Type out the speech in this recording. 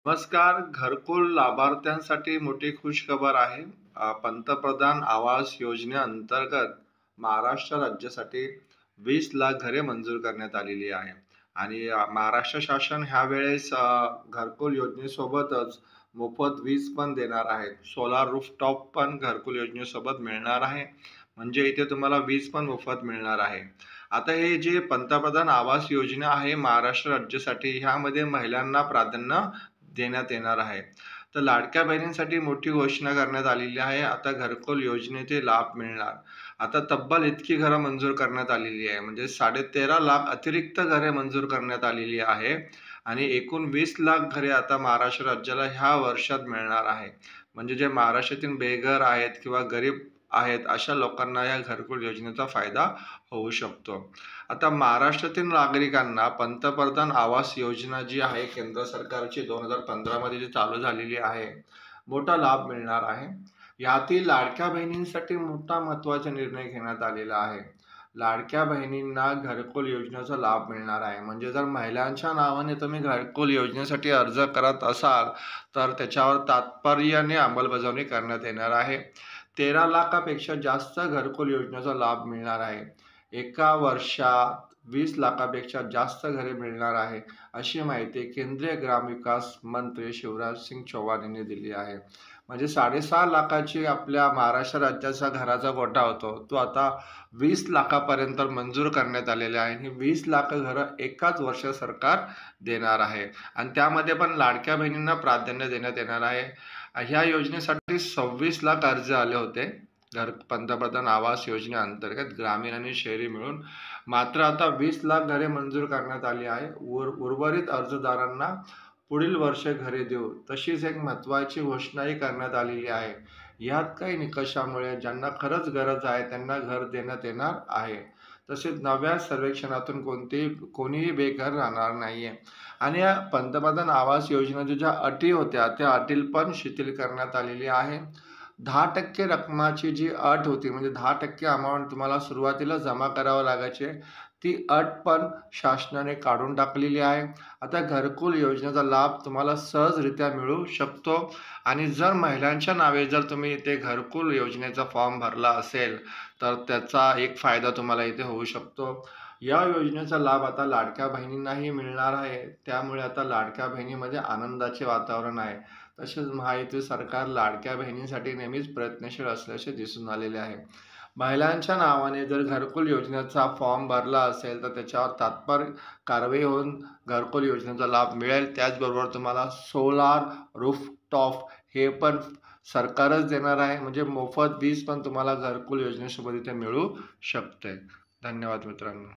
नमस्कार. घरकुल लाभार्थ्यांसाठी मोठी खुशखबर आहे. पंतप्रधान आवास योजनेअंतर्गत महाराष्ट्र राज्यासाठी 20 लाख घरे मंजूर करण्यात आलेली आहे. आणि महाराष्ट्र शासन ह्या वेळेस घरकुल योजनेसोबतच मोफत वीज पण देणार आहे. सोलार रूफटॉप पण घरकुल योजनेसोबत मिळणार आहे. म्हणजे इथे तुम्हाला वीज पण मोफत मिळणार आहे. आता हे जे पंतप्रधान आवास योजना आहे महाराष्ट्र राज्यासाठी, ह्यामध्ये महिलांना प्राधान्य देण्यात येणार आहे. तर लाडक्या बहिणींसाठी मोठी घोषणा करण्यात आलेली आहे. आता घरकुल योजनेचे लाभ मिळणार. आता तब्बल इतकी घरं मंजूर करण्यात आलेली आहे. म्हणजे 13.5 लाख अतिरिक्त घरे मंजूर करण्यात आलेली आहे आणि एकूण 20 लाख घरे आता महाराष्ट्र राज्याला ह्या वर्षात मिळणार आहे. म्हणजे जे महाराष्ट्रातील बेघर आहेत किंवा गरीब आहेत अशा लोकांना या घरकुल योजनेचा फायदा होऊ शकतो. आता महाराष्ट्रातील नागरिकांना पंतप्रधान आवास योजना जी आहे केंद्र सरकारची 2015 मध्ये जी चालू झालेली आहे, मोठा लाभ मिळणार आहे. यातील लाडक्या बहिणींसाठी मोठा महत्त्वाचा निर्णय घेण्यात आलेला आहे. लाडक्या बहिणींना घरकुल योजनेचा लाभ मिळणार आहे. म्हणजे जर महिलांच्या नावाने तुम्ही घरकुल योजनेसाठी अर्ज करत असाल तर त्याच्यावर तात्पर्याने अंमलबजावणी करण्यात येणार आहे. 13 लाखापेक्षा जास्त घरकुल योजनेचा लाभ मिळणार आहे. एका वर्षात 20 लाखापेक्षा जास्त घरे मिळणार आहे, अशी माहिती केंद्रीय ग्रामविकास मंत्री शिवराज सिंग चौहान यांनी दिली आहे. म्हणजे 6.5 लाखाची आपल्या महाराष्ट्र राज्याचा घराचा कोटा होतो, तो आता 20 लाखापर्यंत मंजूर करण्यात आलेले आहे. ही 20 लाख घरं एकाच वर्षात सरकार देणार आहे आणि त्यामध्ये पण लाडक्या बहिणींना प्राधान्य देण्यात येणार आहे. ह्या योजनेसाठी 26 लाख अर्ज आले होते पंतप्रधान आवास योजनेअंतर्गत ग्रामीण आणि शहरी मिळून. मात्र आता 20 लाख घरे मंजूर करण्यात आली आहे. उर्वरित अर्जदारांना पुढील वर्ष घरे देऊ, तशीच एक महत्त्वाची घोषणाही करण्यात आलेली आहे. यात काही निकषामुळे ज्यांना खरंच गरज आहे त्यांना घर देण्यात येणार आहे. तसेच नव्या सर्वेक्षणातून कोणीही बेघर राहणार नाहीये. आणि या पंतप्रधान आवास योजनेच्या ज्या अटी होत्या त्या अटी पण शिथिल करण्यात आलेली आहे. 10% रकमाची जी अट होती, म्हणजे 10% अमाऊंट तुम्हाला सुरुवातीला जमा करावं लागायचे, ती अट पण शासनाने काढून टाकलेली आहे. आता घरकुल योजनेचा लाभ तुम्हाला सहजरित्या मिळू शकतो. आणि जर महिलांच्या नावे जर तुम्ही इथे घरकुल योजनेचा फॉर्म भरला असेल तर त्याचा एक फायदा तुम्हाला इथे होऊ शकतो. या योजनेचा लाभ आता लाडक्या बहिणींनाही मिळणार आहे. त्यामुळे आता लाडक्या बहिणीमध्ये आनंदाचे वातावरण आहे. तसेच महायुती सरकार लाडक्या बहिणींसाठी नेहमीच प्रयत्नशील असल्याचे दिसून आलेले आहे. महिलांच्या नावाने जर घरकुल योजनेचा फॉर्म भरला असेल तर त्याच्यावर तात्काळ कारवाई होऊन घरकुल योजनेचा लाभ मिळेल. त्याचबरोबर तुम्हाला सोलार रूफटॉप हे पण सरकारच देणार आहे. म्हणजे मोफत वीज पण तुम्हाला घरकुल योजनेसोबत इथे मिळू शकते. धन्यवाद मित्रांनो.